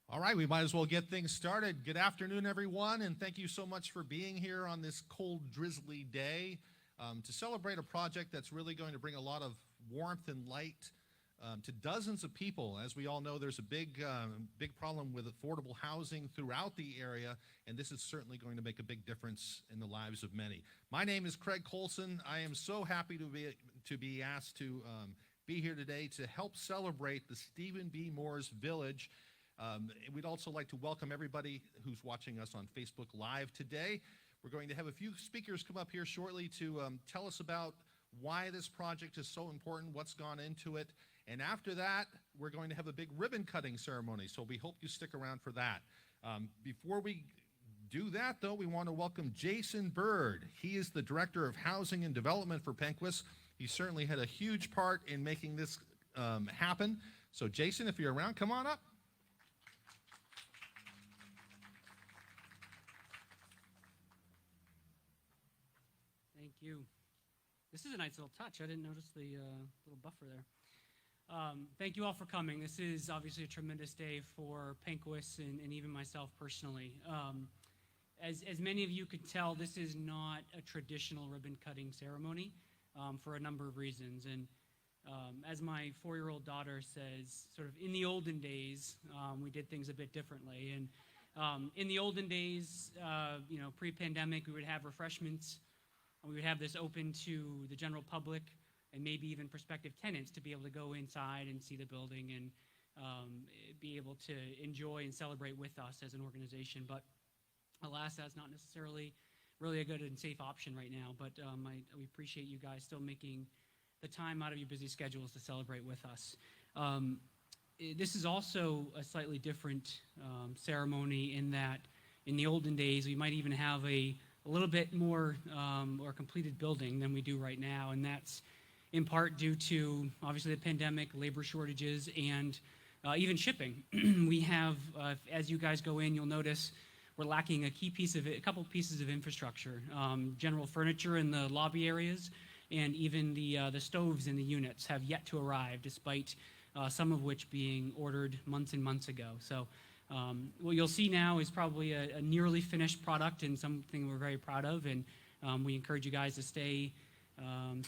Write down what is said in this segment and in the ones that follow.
All right, we might as well get things started. Good afternoon, everyone, and thank you so much for being here on this cold, drizzly day to celebrate a project that's really going to bring a lot of warmth and light to dozens of people. As we all know, there's a big problem with affordable housing throughout the area, and this is certainly going to make a big difference in the lives of many. My name is Craig Colson. I am so happy to be asked to be here today to help celebrate the Stephen B. Mooers Village. We'd also like to welcome everybody who's watching us on Facebook Live today. We're going to have a few speakers come up here shortly to tell us about why this project is so important, what's gone into it, and after that, we're going to have a big ribbon cutting ceremony, so we hope you stick around for that. Before we do that, though, we want to welcome Jason Bird. He is the Director of Housing and Development for Penquis. He certainly had a huge part in making this happen. So Jason, if you're around, come on up. Thank you. This is a nice little touch. I didn't notice the little buffer there. Thank you all for coming. This is obviously a tremendous day for Penquis and even myself personally. As many of you could tell, this is not a traditional ribbon cutting ceremony for a number of reasons. And as my 4-year-old daughter says, sort of in the olden days, we did things a bit differently. And in the olden days, pre-pandemic, we would have refreshments. We would have this open to the general public and maybe even prospective tenants to be able to go inside and see the building and be able to enjoy and celebrate with us as an organization. But alas, that's not necessarily really a good and safe option right now. But we appreciate you guys still making the time out of your busy schedules to celebrate with us. This is also a slightly different ceremony in that in the olden days, we might even have a little bit more or completed building than we do right now, and that's in part due to obviously the pandemic, labor shortages, and even shipping. We have, as you guys go in, you'll notice we're lacking a couple pieces of infrastructure, general furniture in the lobby areas, and even the stoves in the units have yet to arrive, despite some of which being ordered months and months ago. So what you'll see now is probably a nearly finished product and something we're very proud of, and we encourage you guys to stay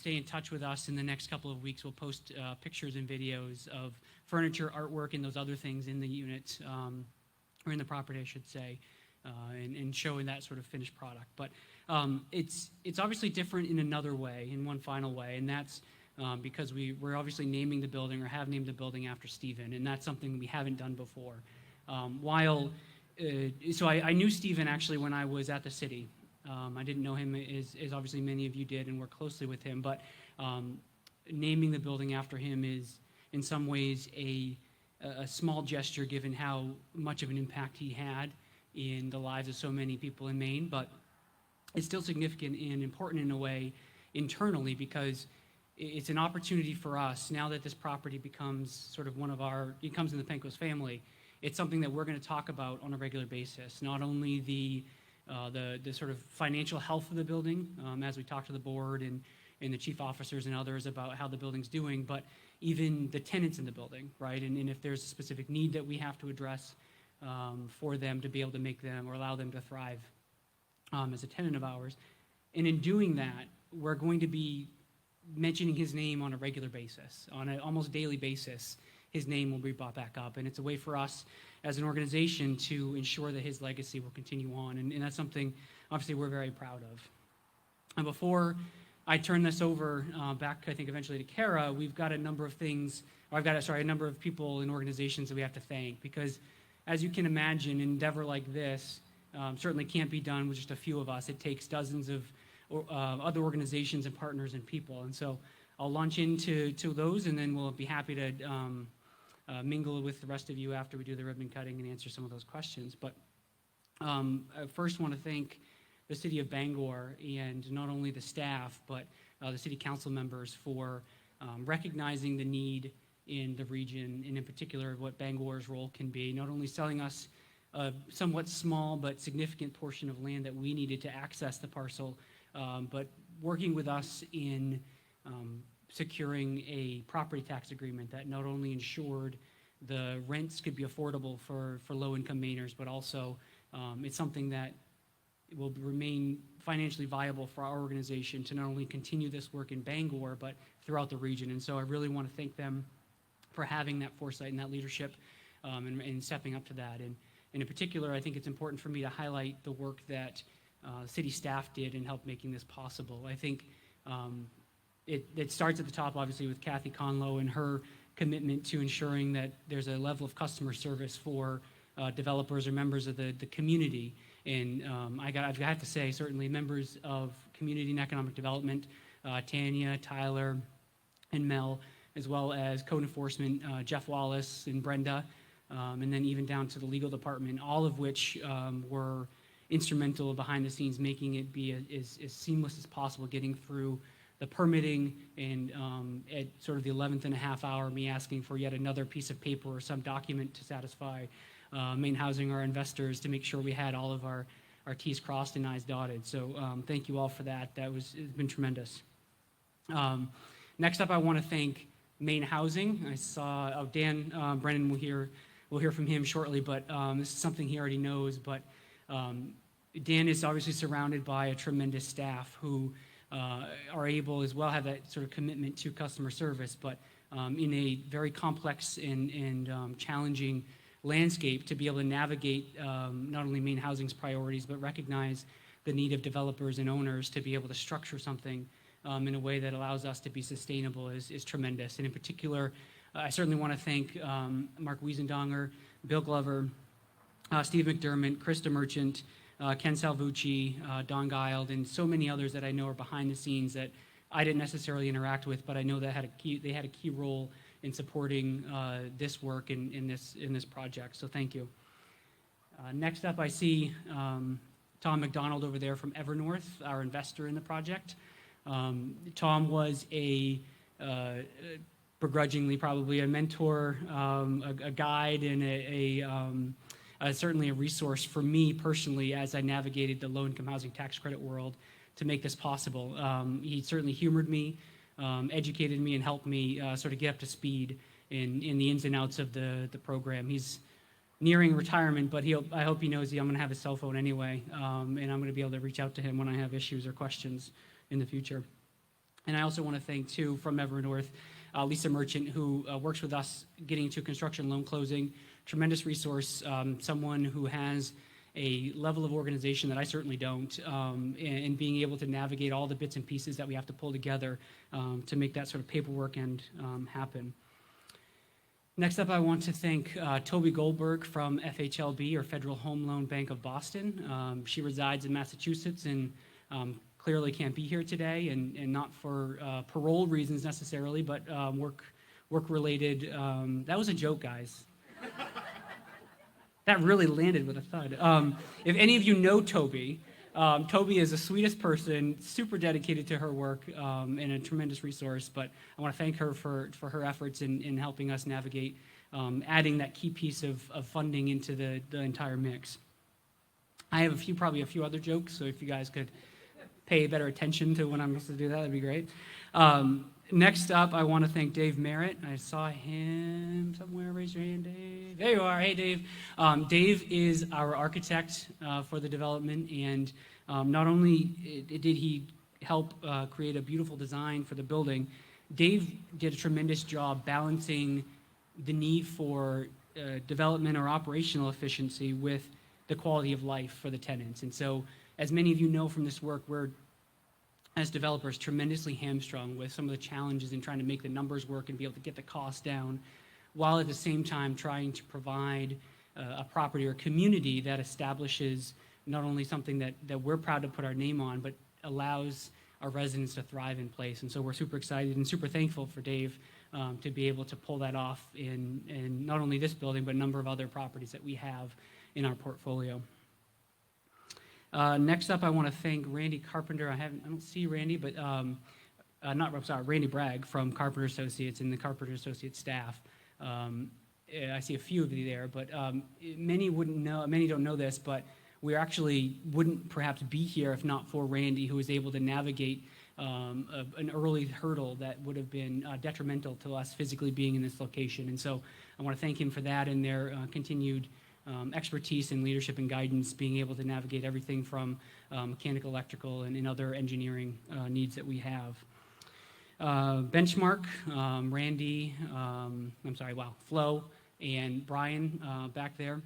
in touch with us in the next couple of weeks. We'll post pictures and videos of furniture, artwork, and those other things in the unit, or in the property, I should say, and showing that sort of finished product. But it's obviously different in another way, in one final way, and that's because we're obviously naming the building, or have named the building after Stephen, and that's something we haven't done before. So I knew Stephen actually when I was at the city. I didn't know him as obviously many of you did and worked closely with him, but naming the building after him is in some ways a small gesture given how much of an impact he had in the lives of so many people in Maine, but it's still significant and important in a way internally because it's an opportunity for us now that this property becomes sort of it comes in the Penquis family. It's something that we're going to talk about on a regular basis, not only the sort of financial health of the building as we talk to the board and the chief officers and others about how the building's doing, but even the tenants in the building, right? And if there's a specific need that we have to address for them to be able to make them or allow them to thrive as a tenant of ours. And in doing that, we're going to be mentioning his name on a regular basis, on an almost daily basis. His name will be brought back up, and it's a way for us as an organization to ensure that his legacy will continue on, and that's something obviously we're very proud of. And before I turn this over back, I think eventually to Kara, we've got a number of a number of people and organizations that we have to thank, because as you can imagine, an endeavor like this certainly can't be done with just a few of us. It takes dozens of other organizations and partners and people, and so I'll launch into those, and then we'll be happy to mingle with the rest of you after we do the ribbon cutting and answer some of those questions. But I first want to thank the city of Bangor and not only the staff, but the city council members for recognizing the need in the region, and in particular what Bangor's role can be, not only selling us a somewhat small but significant portion of land that we needed to access the parcel, but working with us in securing a property tax agreement that not only ensured the rents could be affordable for low-income Mainers, but also it's something that will remain financially viable for our organization to not only continue this work in Bangor, but throughout the region. And so I really want to thank them for having that foresight and that leadership and stepping up to that. And in particular, I think it's important for me to highlight the work that city staff did in help making this possible. I think it starts at the top, obviously, with Kathy Conlow and her commitment to ensuring that there's a level of customer service for developers or members of the community. And I've got to say, certainly members of Community and Economic Development, Tanya, Tyler, and Mel, as well as Code Enforcement, Jeff Wallace and Brenda, and then even down to the legal department, all of which were instrumental behind the scenes, making it be as seamless as possible, getting through the permitting, and at sort of the 11th and a half hour, me asking for yet another piece of paper or some document to satisfy Maine Housing, our investors, to make sure we had all of our T's crossed and I's dotted. So thank you all for that. It's been tremendous. Next up, I want to thank Maine Housing. I saw Dan Brennan we'll hear from him shortly, but this is something he already knows. But Dan is obviously surrounded by a tremendous staff who are able as well have that sort of commitment to customer service, but in a very complex and challenging landscape, to be able to navigate not only Maine Housing's priorities, but recognize the need of developers and owners to be able to structure something in a way that allows us to be sustainable is tremendous. And in particular, I certainly want to thank Mark Wiesendonger, Bill Glover, Steve McDermott, Krista Merchant, Ken Salvucci, Don Gild, and so many others that I know are behind the scenes that I didn't necessarily interact with, but I know that they had a key role in supporting this work in this project. So thank you. Next up, I see Tom Mcdonald over there from Evernorth, our investor in the project. Tom was begrudgingly probably a mentor, a guide, and certainly a resource for me personally as I navigated the low-income housing tax credit world to make this possible. He certainly humored me, educated me, and helped me sort of get up to speed in the ins and outs of the program. He's nearing retirement, but I hope he knows I'm going to have his cell phone anyway, and I'm going to be able to reach out to him when I have issues or questions in the future. And I also want to thank, too, from Evernorth, Lisa Merchant, who works with us getting to construction loan closing. Tremendous resource, someone who has a level of organization that I certainly don't, and being able to navigate all the bits and pieces that we have to pull together to make that sort of paperwork and happen. Next up, I want to thank Toby Goldberg from FHLB, or Federal Home Loan Bank of Boston. She resides in Massachusetts and clearly can't be here today, and not for parole reasons necessarily, but work-related. That was a joke, guys. That really landed with a thud. If any of you know Toby, Toby is the sweetest person, super dedicated to her work, and a tremendous resource. But I want to thank her for her efforts in helping us navigate, adding that key piece of funding into the entire mix. I have probably a few other jokes, so if you guys could pay better attention to when I'm supposed to do that'd be great. Next up, I want to thank Dave Merritt. I saw him somewhere. Raise your hand, Dave. There you are. Hey, Dave. Dave is our architect for the development, and not only did he help create a beautiful design for the building, Dave did a tremendous job balancing the need for development or operational efficiency with the quality of life for the tenants. And so, as many of you know from this work, we're, as developers, tremendously hamstrung with some of the challenges in trying to make the numbers work and be able to get the cost down, while at the same time trying to provide a property or community that establishes not only something that we're proud to put our name on, but allows our residents to thrive in place. And so we're super excited and super thankful for Dave to be able to pull that off in not only this building, but a number of other properties that we have in our portfolio. Next up, I want to thank Randy Carpenter. I don't see Randy, but Randy Bragg from Carpenter Associates and the Carpenter Associates staff. I see a few of you there, but many don't know this, but we actually wouldn't perhaps be here if not for Randy, who was able to navigate an early hurdle that would have been detrimental to us physically being in this location. And so I want to thank him for that and their continued expertise and leadership and guidance, being able to navigate everything from mechanical, electrical, and other engineering needs that we have. Benchmark, Randy, Flo and Brian back there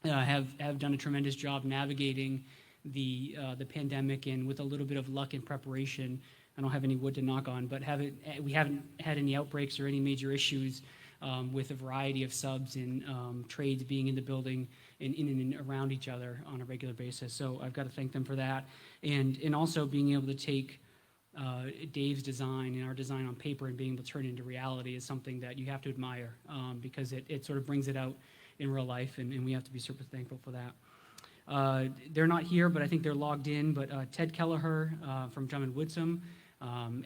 have done a tremendous job navigating the pandemic, and with a little bit of luck and preparation, I don't have any wood to knock on, but we haven't had any outbreaks or any major issues with a variety of subs and trades being in the building and in and around each other on a regular basis. So I've got to thank them for that. And also being able to take Dave's design and our design on paper and being able to turn it into reality is something that you have to admire, because it sort of brings it out in real life, and we have to be super thankful for that. They're not here, but I think they're logged in. But Ted Kelleher from Drummond Woodsum,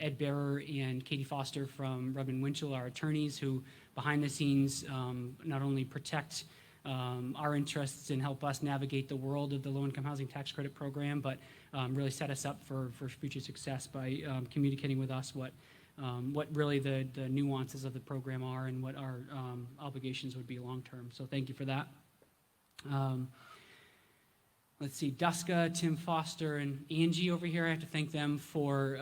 Ed Bearer and Katie Foster from Rubin Winchell, our attorneys, who behind the scenes not only protect our interests and help us navigate the world of the low-income housing tax credit program, but really set us up for future success by communicating with us what really the nuances of the program are and what our obligations would be long-term. So thank you for that. Let's see, Duska, Tim Foster, and Angie over here. I have to thank them for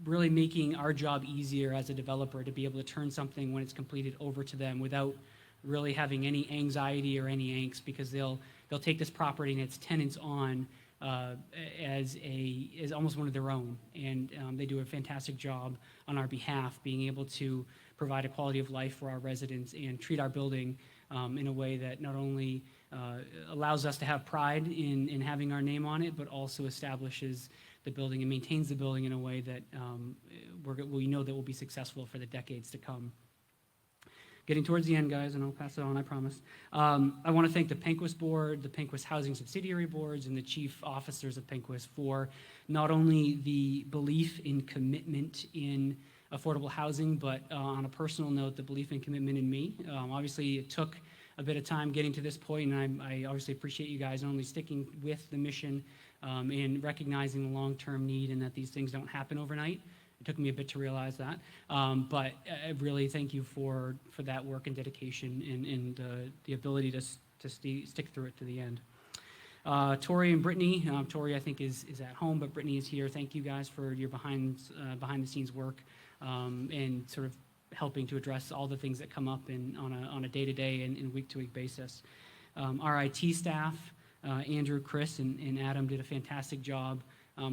really making our job easier as a developer to be able to turn something when it's completed over to them without really having any anxiety or any angst, because they'll take this property and its tenants on as almost one of their own, and they do a fantastic job on our behalf, being able to provide a quality of life for our residents and treat our building in a way that not only allows us to have pride in having our name on it, but also establishes the building and maintains the building in a way that we know that will be successful for the decades to come. Getting towards the end, guys, and I'll pass it on, I promise. I want to thank the Penquist Board, the Penquist Housing Subsidiary Boards, and the chief officers of Penquist for not only the belief in commitment in affordable housing, but on a personal note, the belief and commitment in me. Obviously, it took a bit of time getting to this point, and I obviously appreciate you guys not only sticking with the mission and recognizing the long-term need and that these things don't happen overnight. It took me a bit to realize that, but I really thank you for that work and dedication and the ability to stick through it to the end. Tori and Brittany, Tori I think is at home, but Brittany is here. Thank you guys for your behind the scenes work and sort of helping to address all the things that come up on a day-to-day and week-to-week basis. Our IT staff, Andrew, Chris, and Adam did a fantastic job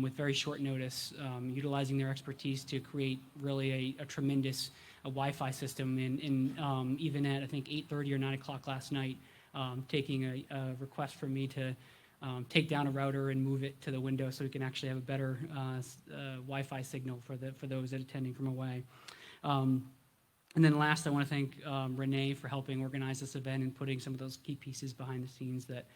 with very short notice, utilizing their expertise to create really a tremendous Wi-Fi system. And even at, I think, 8:30 or 9 o'clock last night, taking a request from me to take down a router and move it to the window so we can actually have a better Wi-Fi signal for those that are attending from away. And then last, I want to thank Renee for helping organize this event and putting some of those key pieces behind the scenes that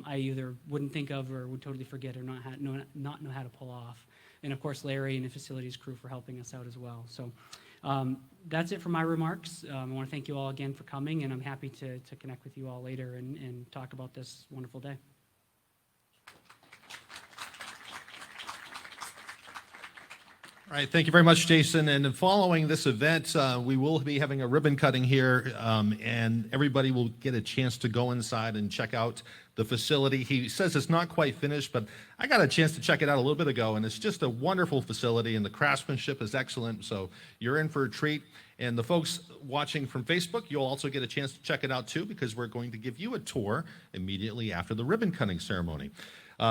I either wouldn't think of or would totally forget or not know how to pull off. And of course, Larry and the facilities crew for helping us out as well. So that's it for my remarks. I want to thank you all again for coming, and I'm happy to connect with you all later and talk about this wonderful day. All right, thank you very much, Jason. And following this event, we will be having a ribbon cutting here, and everybody will get a chance to go inside and check out the facility. He says it's not quite finished, but I got a chance to check it out a little bit ago, and it's just a wonderful facility, and the craftsmanship is excellent, so you're in for a treat. And the folks watching from Facebook, you'll also get a chance to check it out too, because we're going to give you a tour immediately after the ribbon cutting ceremony.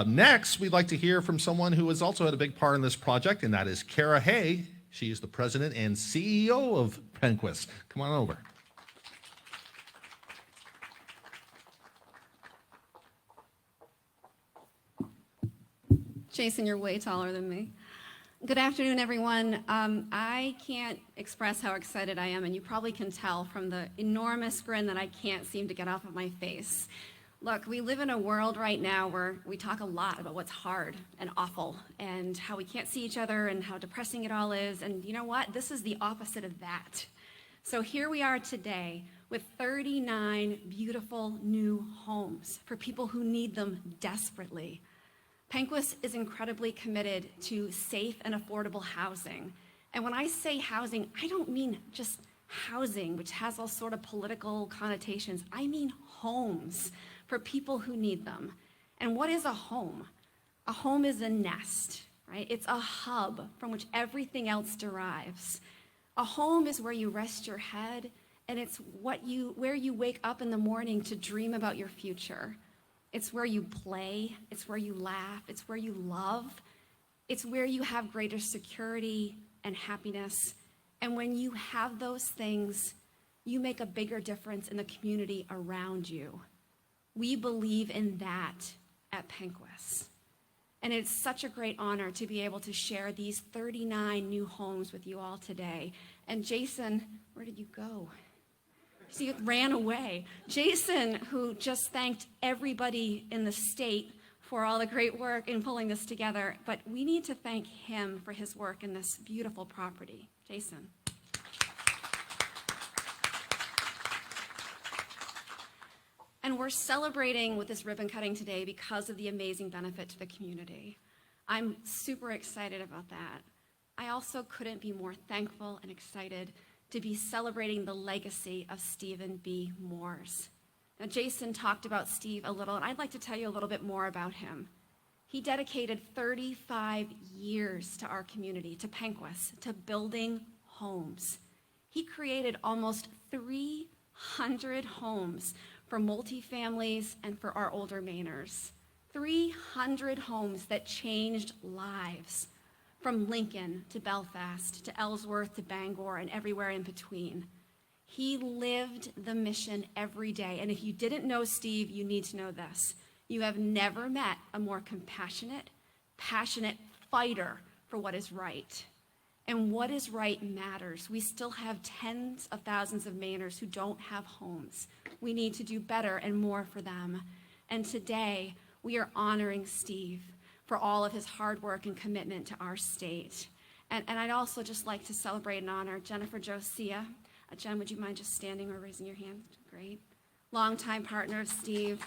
Next, we'd like to hear from someone who has also had a big part in this project, and that is Kara Hay. She is the president and CEO of Penquist. Come on over. Jason, you're way taller than me. Good afternoon, everyone. I can't express how excited I am, and you probably can tell from the enormous grin that I can't seem to get off of my face. Look, we live in a world right now where we talk a lot about what's hard and awful and how we can't see each other and how depressing it all is. And you know what? This is the opposite of that. So here we are today with 39 beautiful new homes for people who need them desperately. Penquist is incredibly committed to safe and affordable housing. And when I say housing, I don't mean just housing, which has all sort of political connotations. I mean homes for people who need them. And what is a home? A home is a nest, right? It's a hub from which everything else derives. A home is where you rest your head, and it's where you wake up in the morning to dream about your future. It's where you play, it's where you laugh, it's where you love, it's where you have greater security and happiness. And when you have those things, you make a bigger difference in the community around you. We believe in that at Penquis. And it's such a great honor to be able to share these 39 new homes with you all today. And Jason, where did you go? See, you ran away. Jason, who just thanked everybody in the state for all the great work in pulling this together, but we need to thank him for his work in this beautiful property. Jason. And we're celebrating with this ribbon cutting today because of the amazing benefit to the community. I'm super excited about that. I also couldn't be more thankful and excited to be celebrating the legacy of Stephen B. Mooers. Now, Jason talked about Steve a little, and I'd like to tell you a little bit more about him. He dedicated 35 years to our community, to Penquis, to building homes. He created almost 300 homes for multifamilies and for our older Mainers. 300 homes that changed lives, from Lincoln to Belfast to Ellsworth to Bangor and everywhere in between. He lived the mission every day. And if you didn't know Steve, you need to know this. You have never met a more compassionate, passionate fighter for what is right. And what is right matters. We still have tens of thousands of Mainers who don't have homes. We need to do better and more for them. And today, we are honoring Steve for all of his hard work and commitment to our state. And I'd also just like to celebrate and honor Jennifer Josiah. Jen, would you mind just standing or raising your hand? Great. Longtime partner of Steve.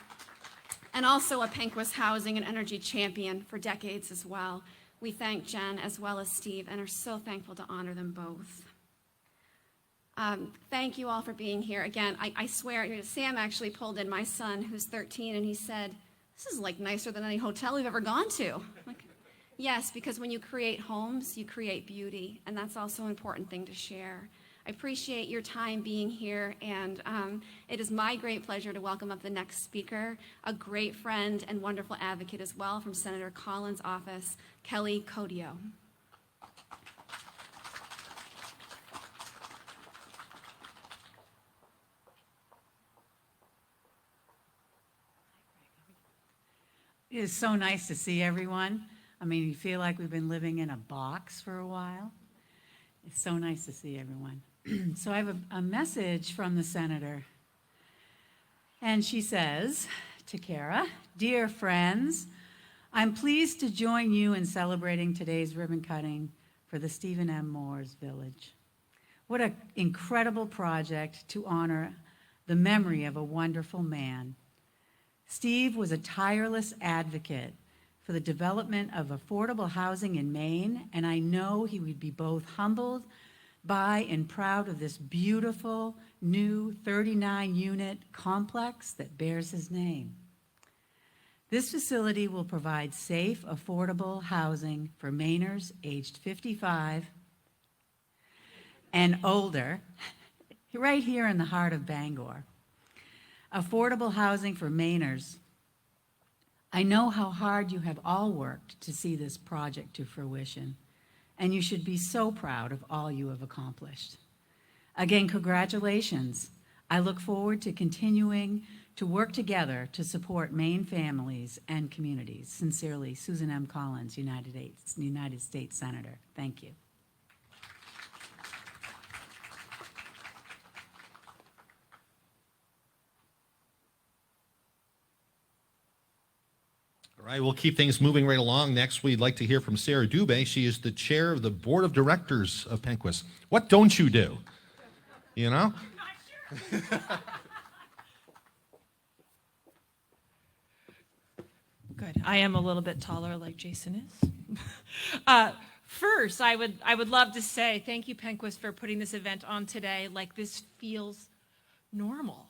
And also a Penquis housing and energy champion for decades as well. We thank Jen as well as Steve and are so thankful to honor them both. Thank you all for being here. Again, I swear, Sam actually pulled in my son, who's 13, and he said, "This is like nicer than any hotel we've ever gone to." Like, yes, because when you create homes, you create beauty, and that's also an important thing to share. I appreciate your time being here, and it is my great pleasure to welcome up the next speaker, a great friend and wonderful advocate as well from Senator Collins' office, Kelly Codio. It is so nice to see everyone. I mean, you feel like we've been living in a box for a while. It's so nice to see everyone. So I have a message from the senator. And she says to Kara, "Dear friends, I'm pleased to join you in celebrating today's ribbon cutting for the Stephen M. Mooers Village. What an incredible project to honor the memory of a wonderful man. Steve was a tireless advocate for the development of affordable housing in Maine, and I know he would be both humbled by and proud of this beautiful new 39-unit complex that bears his name. This facility will provide safe, affordable housing for Mainers aged 55 and older, right here in the heart of Bangor. Affordable housing for Mainers. I know how hard you have all worked to see this project to fruition, and you should be so proud of all you have accomplished. Again, congratulations. I look forward to continuing to work together to support Maine families and communities. Sincerely, Susan M. Collins, United States Senator. Thank you. All right, we'll keep things moving right along. Next, we'd like to hear from Sarah Dubé. She is the chair of the board of directors of Penquis. What don't you do? You know? Good. I am a little bit taller like Jason is. First, I would love to say thank you, Penquist, for putting this event on today. Like, this feels normal.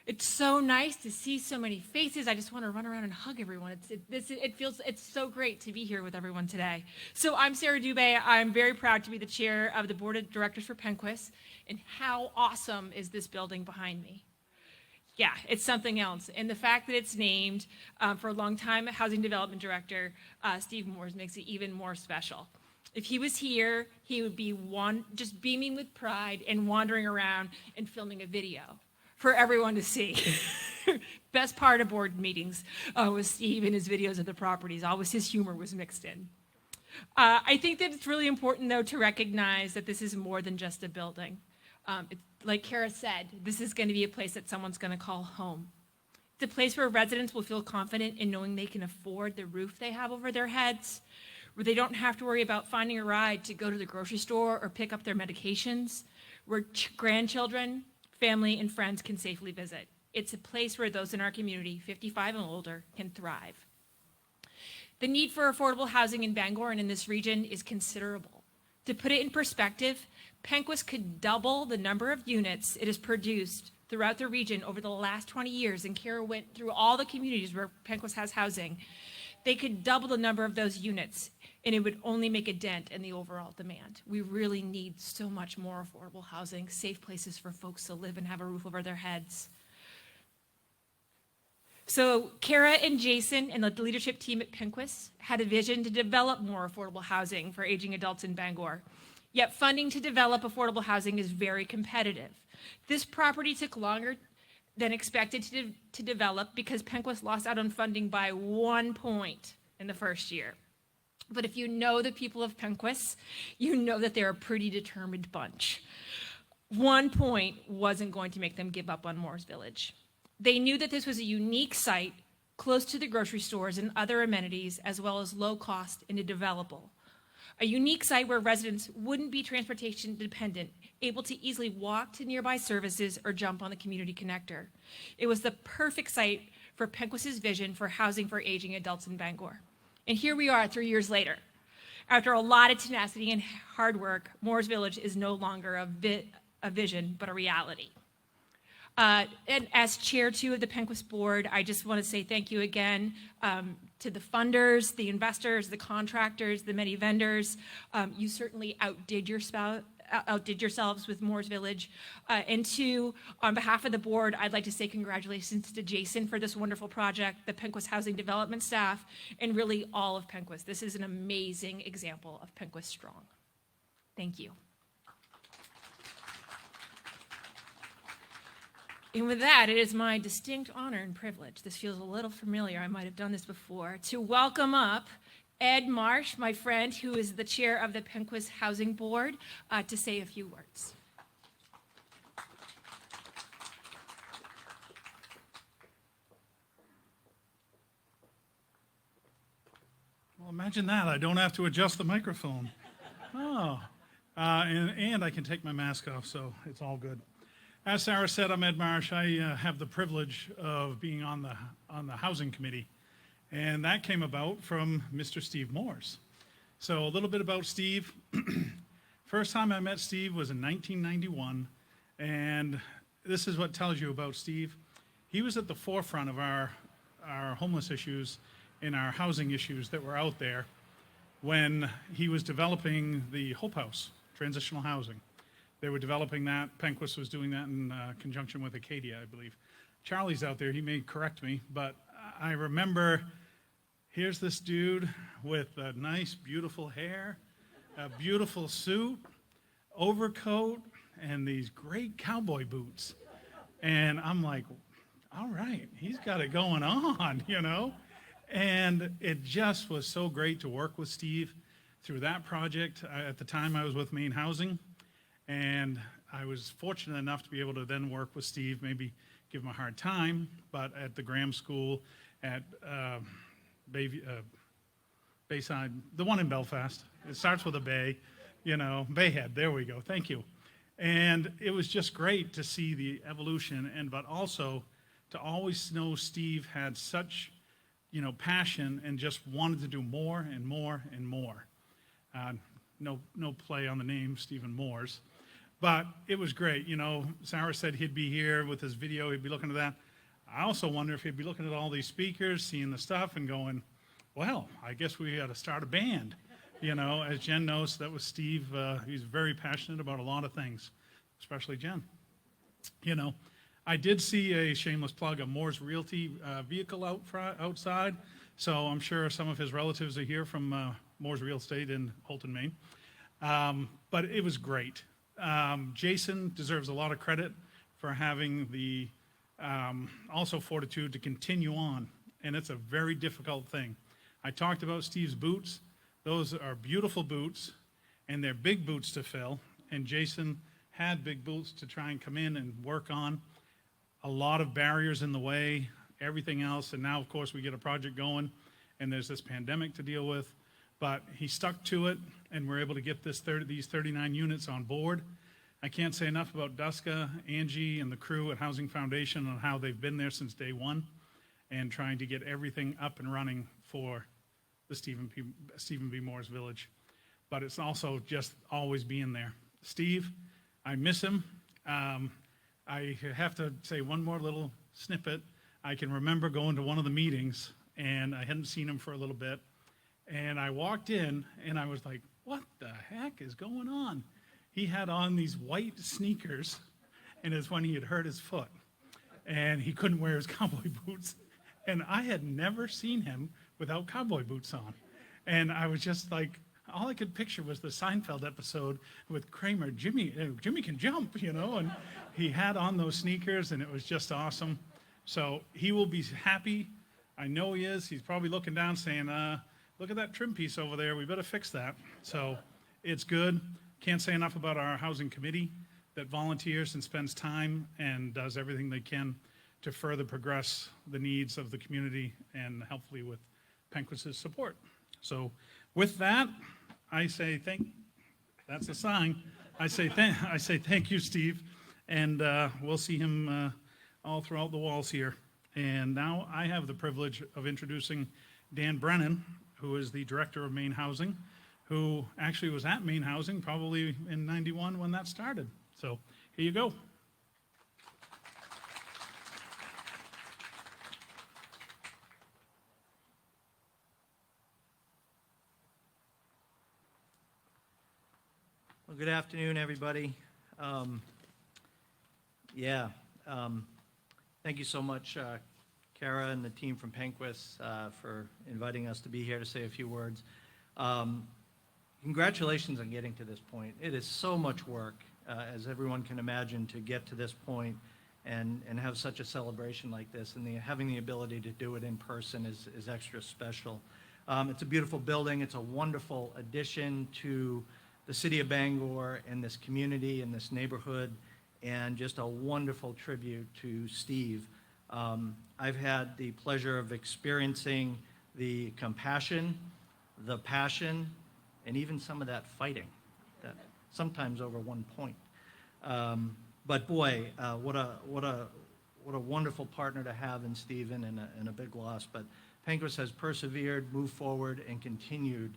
It's so nice to see so many faces. I just want to run around and hug everyone. It's so great to be here with everyone today. So I'm Sarah Dubé. I'm very proud to be the chair of the board of directors for Penquist. And how awesome is this building behind me? Yeah, it's something else. And the fact that it's named for a longtime housing development director, Steve Mooers, makes it even more special. If he was here, he would be just beaming with pride and wandering around and filming a video for everyone to see. Best part of board meetings was Steve and his videos of the properties. Always his humor was mixed in. I think that it's really important, though, to recognize that this is more than just a building. Like Kara said, this is going to be a place that someone's going to call home. It's a place where residents will feel confident in knowing they can afford the roof they have over their heads, where they don't have to worry about finding a ride to go to the grocery store or pick up their medications, where grandchildren, family, and friends can safely visit. It's a place where those in our community, 55 and older, can thrive. The need for affordable housing in Bangor and in this region is considerable. To put it in perspective, Penquist could double the number of units it has produced throughout the region over the last 20 years, and Kara went through all the communities where Penquist has housing. They could double the number of those units, and it would only make a dent in the overall demand. We really need so much more affordable housing, safe places for folks to live and have a roof over their heads. So Kara and Jason and the leadership team at Penquist had a vision to develop more affordable housing for aging adults in Bangor. Yet funding to develop affordable housing is very competitive. This property took longer than expected to develop because Penquist lost out on funding by 1 point in the first year. But if you know the people of Penquist, you know that they're a pretty determined bunch. 1 point wasn't going to make them give up on Mooers Village. They knew that this was a unique site close to the grocery stores and other amenities, as well as low cost and developable. A unique site where residents wouldn't be transportation dependent, able to easily walk to nearby services or jump on the community connector. It was the perfect site for Penquist's vision for housing for aging adults in Bangor. And here we are 3 years later. After a lot of tenacity and hard work, Mooers Village is no longer a vision, but a reality. And as chair too of the Penquist board, I just want to say thank you again to the funders, the investors, the contractors, the many vendors. You certainly outdid yourselves with Mooers Village. And on behalf of the board, I'd like to say congratulations to Jason for this wonderful project, the Penquist Housing Development staff, and really all of Penquist. This is an amazing example of Penquist Strong. Thank you. And with that, it is my distinct honor and privilege, this feels a little familiar, I might have done this before, to welcome up Ed Marsh, my friend, who is the chair of the Penquist Housing Board, to say a few words. Well, imagine that. I don't have to adjust the microphone. Oh, and I can take my mask off, so it's all good. As Sarah said, I'm Ed Marsh. I have the privilege of being on the housing committee, and that came about from Mr. Steve Mooers. So a little bit about Steve. First time I met Steve was in 1991, and this is what tells you about Steve. He was at the forefront of our homeless issues and our housing issues that were out there when he was developing the Hope House, transitional housing. They were developing that. Penquist was doing that in conjunction with Acadia, I believe. Charlie's out there. He may correct me, but I remember here's this dude with a nice, beautiful hair, a beautiful suit, overcoat, and these great cowboy boots. And I'm like, all right, he's got it going on, you know? And it just was so great to work with Steve through that project. At the time, I was with Maine Housing. And I was fortunate enough to be able to then work with Steve, maybe give him a hard time, but at the Graham School at Bayside, the one in Belfast. It starts with a bay, you know, Bayhead, there we go, thank you. And it was just great to see the evolution, but also to always know Steve had such, passion and just wanted to do more and more and more. No play on the name, Stephen Mooers. But it was great. You know, Sarah said he'd be here with his video, he'd be looking at that. I also wonder if he'd be looking at all these speakers, seeing the stuff, and going, well, I guess we got to start a band. You know, as Jen knows, that was Steve. He's very passionate about a lot of things, especially Jen. You know, I did see a shameless plug, a Mooers Realty vehicle outside. So I'm sure some of his relatives are here from Mooers Real Estate in Holton, Maine. But it was great. Jason deserves a lot of credit for having the also fortitude to continue on. And it's a very difficult thing. I talked about Steve's boots. Those are beautiful boots, and they're big boots to fill. And Jason had big boots to try and come in and work on. A lot of barriers in the way, everything else. And now, of course, we get a project going, and there's this pandemic to deal with. But he stuck to it, and we're able to get these 39 units on board. I can't say enough about Duska, Angie, and the crew at Housing Foundation on how they've been there since day one and trying to get everything up and running for the Stephen B. Mooers Village. But it's also just always being there. Steve, I miss him. I have to say one more little snippet. I can remember going to one of the meetings, and I hadn't seen him for a little bit. And I walked in, and I was like, what the heck is going on? He had on these white sneakers, and it's when he had hurt his foot. And he couldn't wear his cowboy boots. And I had never seen him without cowboy boots on. And I was just like, all I could picture was the Seinfeld episode with Kramer, Jimmy can jump, you know, and he had on those sneakers, and it was just awesome. So he will be happy. I know he is. He's probably looking down saying, look at that trim piece over there. We better fix that. So it's good. Can't say enough about our housing committee that volunteers and spends time and does everything they can to further progress the needs of the community and hopefully with Penquis's support. So with that, I say that's a sign. I say thank you, Steve, and we'll see him all throughout the walls here. And now I have the privilege of introducing Dan Brennan, who is the director of Maine Housing, who actually was at Maine Housing probably in '91 when that started. So here you go. Well, good afternoon, everybody. Thank you so much, Kara and the team from Penquis for inviting us to be here to say a few words. Congratulations on getting to this point. It is so much work, as everyone can imagine, to get to this point and have such a celebration like this, and having the ability to do it in person is extra special. It's a beautiful building. It's a wonderful addition to the city of Bangor and this community and this neighborhood, and just a wonderful tribute to Steve. I've had the pleasure of experiencing the compassion, the passion, and even some of that fighting, that sometimes over one point. But boy, what a wonderful partner to have in Stephen, and a big loss. But Penquis has persevered, moved forward, and continued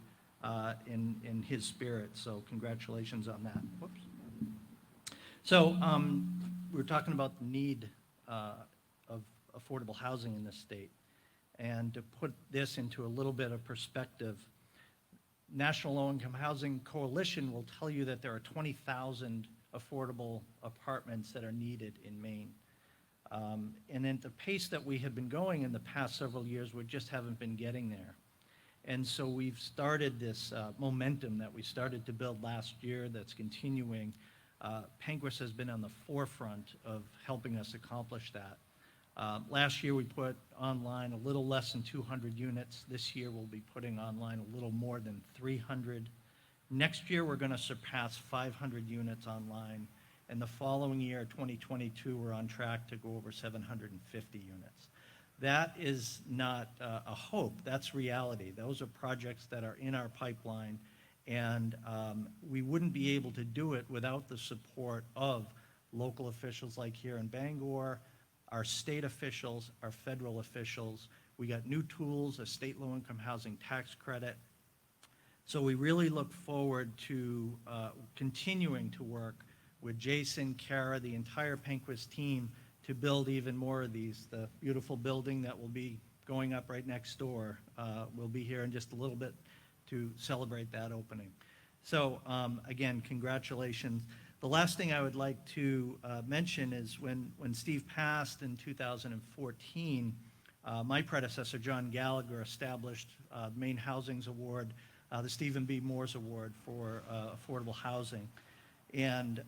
in his spirit. So congratulations on that. Whoops. So we were talking about the need of affordable housing in this state. And to put this into a little bit of perspective, National Low-Income Housing Coalition will tell you that there are 20,000 affordable apartments that are needed in Maine. And at the pace that we have been going in the past several years, we just haven't been getting there. And so we've started this momentum that we started to build last year that's continuing. Penquis has been on the forefront of helping us accomplish that. Last year we put online a little less than 200 units. This year we'll be putting online a little more than 300. Next year we're going to surpass 500 units online. And the following year, 2022, we're on track to go over 750 units. That is not a hope, that's reality. Those are projects that are in our pipeline, and we wouldn't be able to do it without the support of local officials like here in Bangor, our state officials, our federal officials. We got new tools, a state low-income housing tax credit. So we really look forward to continuing to work with Jason, Kara, the entire Penquist team to build even more of these. The beautiful building that will be going up right next door will be here in just a little bit to celebrate that opening. So again, congratulations. The last thing I would like to mention is when Steve passed in 2014, my predecessor, John Gallagher, established Maine Housing's Award, the Stephen B. Mooers Award for affordable housing. And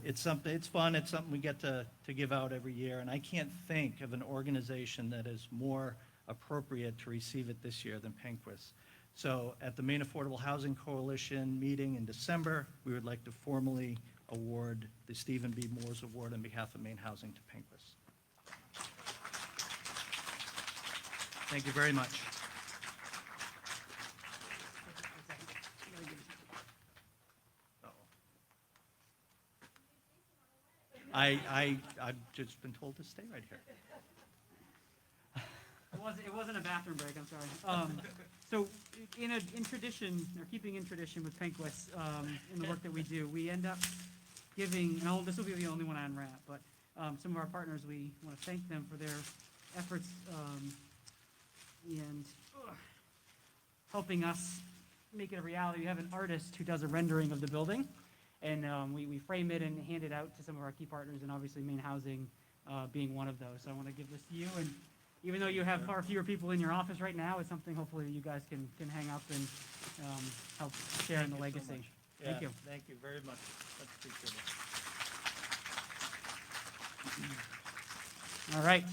it's fun, it's something we get to give out every year, and I can't think of an organization that is more appropriate to receive it this year than Penquist. So at the Maine Affordable Housing Coalition meeting in December, we would like to formally award the Stephen B. Mooers Award on behalf of Maine Housing to Penquist. Thank you very much. I've just been told to stay right here. It wasn't a bathroom break, I'm sorry. So in tradition, or keeping in tradition with Penquist, in the work that we do, we end up giving, and this will be the only one I unwrap, but some of our partners, we want to thank them for their efforts and helping us make it a reality. We have an artist who does a rendering of the building, and we frame it and hand it out to some of our key partners, and obviously Maine Housing being one of those. So I want to give this to you, and even though you have far fewer people in your office right now, it's something hopefully you guys can hang up and help share in the legacy. So much. Thank you. Thank you very much. That's appreciated. All right.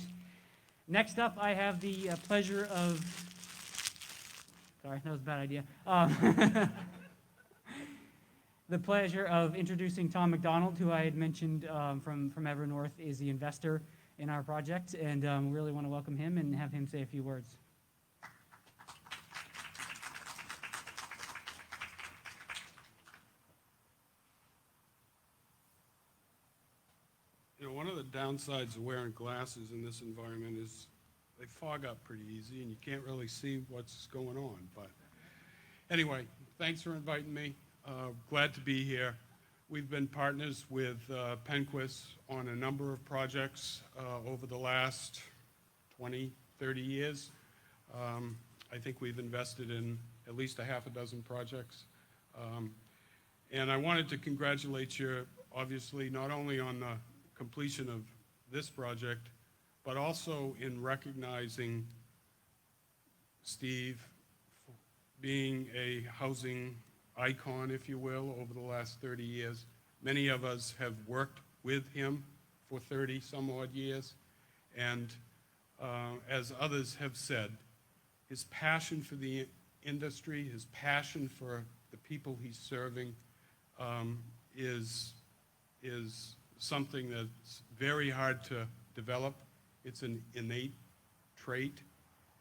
Next up, I have the pleasure of, sorry, that was a bad idea. The pleasure of introducing Tom Mcdonald, who I had mentioned from Evernorth is the investor in our project, and we really want to welcome him and have him say a few words. You know, one of the downsides of wearing glasses in this environment is they fog up pretty easy and you can't really see what's going on. But anyway, thanks for inviting me. Glad to be here. We've been partners with Penquist on a number of projects over the last 20, 30 years. I think we've invested in at least a half a dozen projects. And I wanted to congratulate you, obviously, not only on the completion of this project, but also in recognizing Steve being a housing icon, if you will, over the last 30 years. Many of us have worked with him for 30 some odd years, and as others have said, his passion for the industry, his passion for the people he's serving is something that's very hard to develop. It's an innate trait,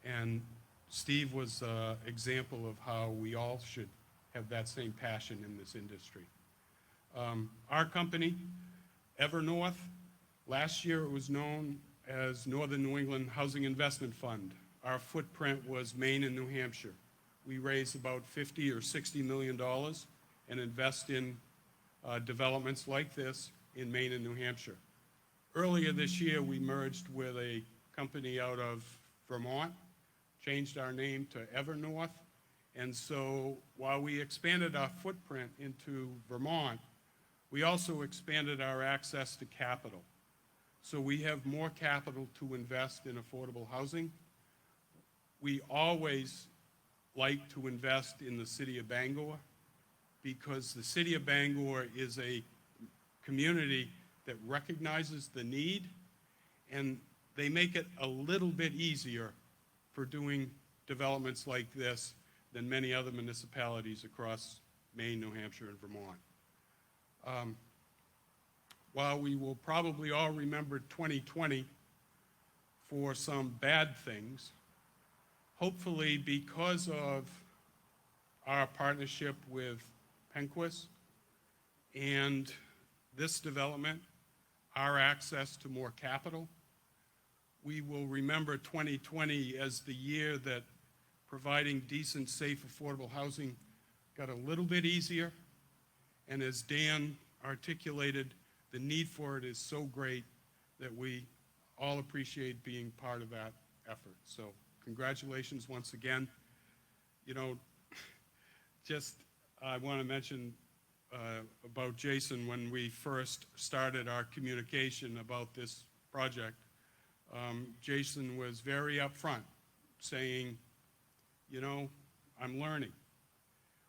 and Steve was an example of how we all should have that same passion in this industry. Our company, Evernorth, last year it was known as Northern New England Housing Investment Fund. Our footprint was Maine and New Hampshire. We raise about $50 or $60 million and invest in developments like this in Maine and New Hampshire. Earlier this year, we merged with a company out of Vermont, changed our name to Evernorth, and so while we expanded our footprint into Vermont, we also expanded our access to capital. So we have more capital to invest in affordable housing. We always like to invest in the city of Bangor because the city of Bangor is a community that recognizes the need, and they make it a little bit easier for doing developments like this than many other municipalities across Maine, New Hampshire, and Vermont. While we will probably all remember 2020 for some bad things, hopefully because of our partnership with Penquist and this development, our access to more capital, we will remember 2020 as the year that providing decent, safe, affordable housing got a little bit easier. And as Dan articulated, the need for it is so great that we all appreciate being part of that effort. So congratulations once again. You know, just I want to mention about Jason when we first started our communication about this project. Jason was very upfront, saying, you know, I'm learning.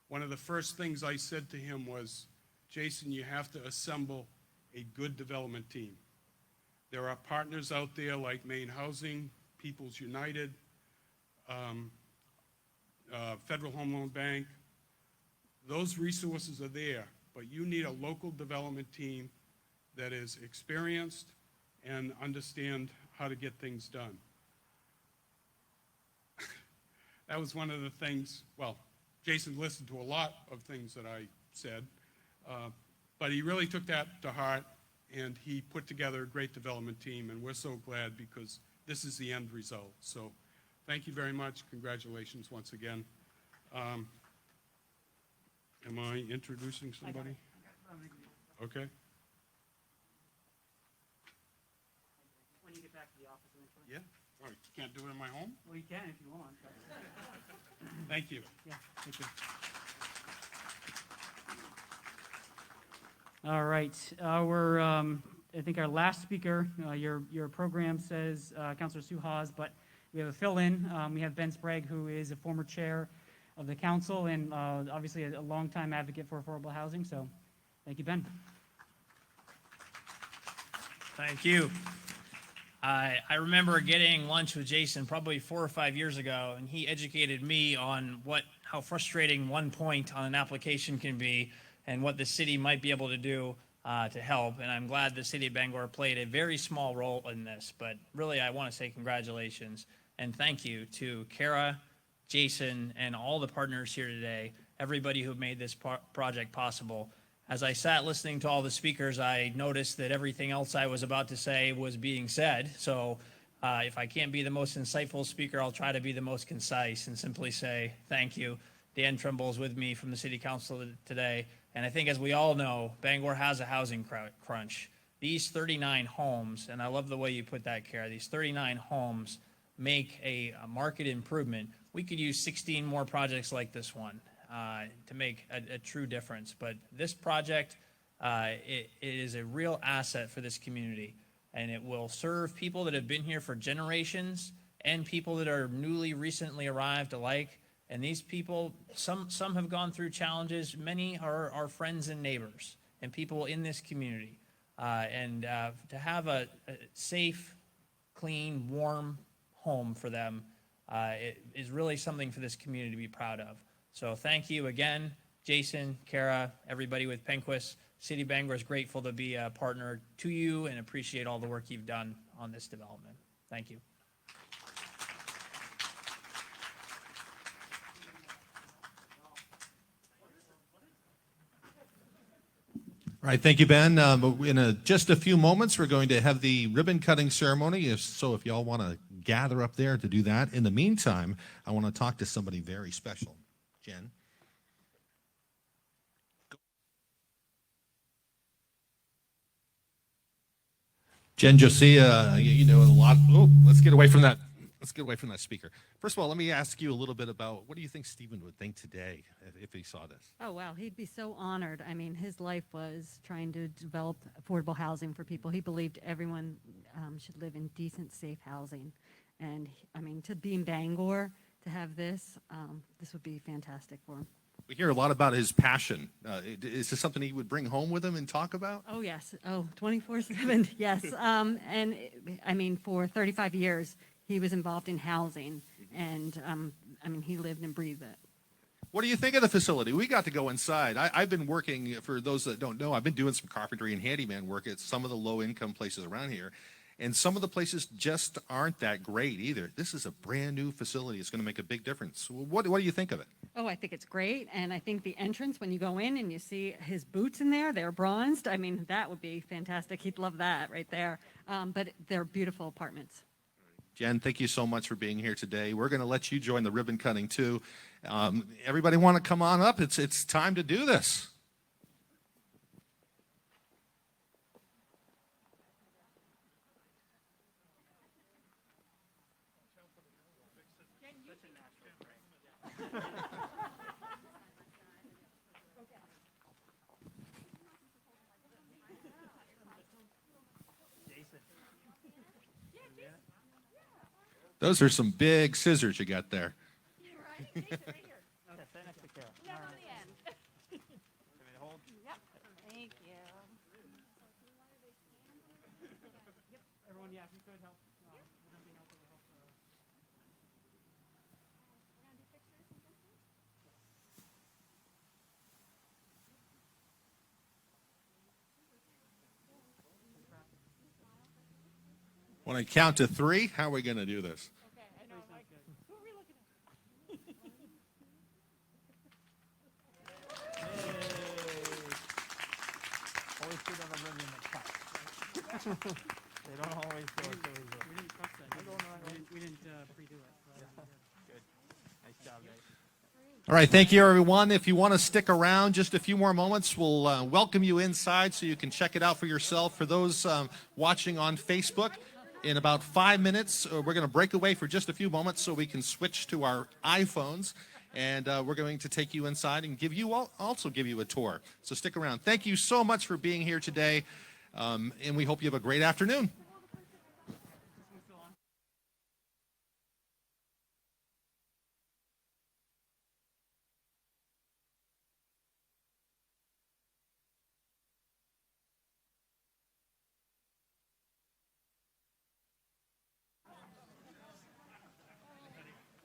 One of the first things I said to him was, Jason, you have to assemble a good development team. There are partners out there like Maine Housing, People's United, Federal Home Loan Bank. Those resources are there, but you need a local development team that is experienced and understand how to get things done. That was one of the things, well, Jason listened to a lot of things that I said, but he really took that to heart, and he put together a great development team, and we're so glad because this is the end result. So thank you very much. Congratulations once again. Am I introducing somebody? Okay. When you get back to the office eventually. Yeah. All right. Can't do it in my home? Well, you can if you want. But Thank you. yeah. Thank you. All right. I think our last speaker, your program says Councilor Sue Hawes, but we have a fill-in. We have Ben Sprague, who is a former chair of the council and obviously a longtime advocate for affordable housing. So thank you, Ben. Thank you. I remember getting lunch with Jason probably 4 or 5 years ago, and he educated me on how frustrating one point on an application can be and what the city might be able to do to help. And I'm glad the city of Bangor played a very small role in this. But really, I want to say congratulations and thank you to Kara, Jason, and all the partners here today, everybody who made this project possible. As I sat listening to all the speakers, I noticed that everything else I was about to say was being said. So if I can't be the most insightful speaker, I'll try to be the most concise and simply say thank you. Dan Trimble is with me from the City Council today. And I think, as we all know, Bangor has a housing crunch. These 39 homes, and I love the way you put that, Kara, these 39 homes make a market improvement. We could use 16 more projects like this one to make a true difference. But this project, it is a real asset for this community, and it will serve people that have been here for generations and people that are recently arrived alike. And these people, some have gone through challenges. Many are our friends and neighbors and people in this community. To have a safe, clean, warm home for them it is really something for this community to be proud of. So thank you again, Jason, Kara, everybody with Penquist. City of Bangor is grateful to be a partner to you and appreciate all the work you've done on this development. Thank you. All right, thank you, Ben. In just a few moments, we're going to have the ribbon cutting ceremony. If y'all want to gather up there to do that. In the meantime, I want to talk to somebody very special. Jen. Jen Josiah, you know a lot. Oh, let's get away from that. Let's get away from that speaker. First of all, let me ask you a little bit about what do you think Stephen would think today if he saw this? Oh, wow. He'd be so honored. I mean, his life was trying to develop affordable housing for people. He believed everyone should live in decent, safe housing. And, I mean, to be in Bangor, to have this, this would be fantastic for him. We hear a lot about his passion. Is this something he would bring home with him and talk about? Oh, yes. Oh, 24/7, yes. And, I mean, for 35 years, he was involved in housing. And, I mean, he lived and breathed it. What do you think of the facility? We got to go inside. I've been working, for those that don't know, I've been doing some carpentry and handyman work at some of the low-income places around here. And some of the places just aren't that great either. This is a brand-new facility. It's going to make a big difference. What do you think of it? Oh, I think it's great. And I think the entrance, when you go in and you see his boots in there, they're bronzed. I mean, that would be fantastic. He'd love that right there. But they're beautiful apartments. Jen, thank you so much for being here today. We're going to let you join the ribbon cutting too. Everybody want to come on up? It's time to do this. Those are some big scissors you got there. Thank you. Everyone, yeah, if you could help. Would that be helpful to help? When I count to 3, how are we going to do this? Okay, I know, Mike. Who are we looking at? Always put on a ribbon that's cut. They don't always go so easily. We didn't trust that. We didn't pre-do it. Good. Nice job, guys. All right, thank you, everyone. If you want to stick around just a few more moments, we'll welcome you inside so you can check it out for yourself. For those watching on Facebook, in about 5 minutes, we're going to break away for just a few moments so we can switch to our iPhones, and we're going to take you inside and also give you a tour. So stick around. Thank you so much for being here today, and we hope you have a great afternoon.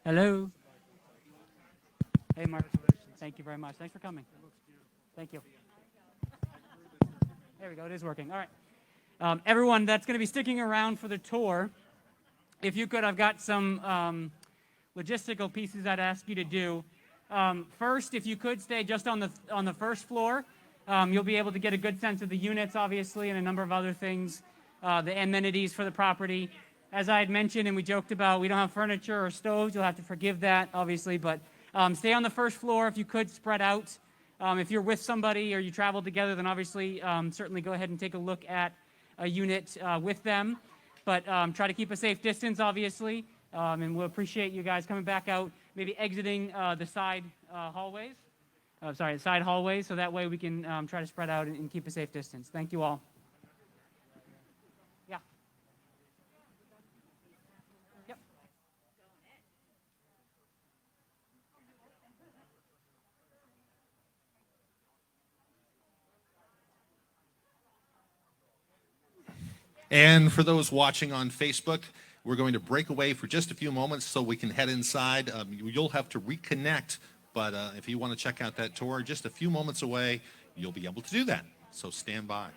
Hello. Hey, Mark. Thank you very much. Thanks for coming. Thank you. There we go. It is working. All right. Everyone that's going to be sticking around for the tour, if you could, I've got some logistical pieces I'd ask you to do. First, if you could stay just on the first floor, you'll be able to get a good sense of the units, obviously, and a number of other things, the amenities for the property. As I had mentioned and we joked about, we don't have furniture or stoves. You'll have to forgive that, obviously, but stay on the first floor if you could, spread out. If you're with somebody or you travel together, then obviously certainly go ahead and take a look at a unit with them. But try to keep a safe distance, obviously, and we'll appreciate you guys coming back out, maybe exiting the side hallways. The side hallways, so that way we can try to spread out and keep a safe distance. Thank you all. Yeah. Yep. And for those watching on Facebook, we're going to break away for just a few moments so we can head inside. You'll have to reconnect, but if you want to check out that tour, just a few moments away, you'll be able to do that. So stand by.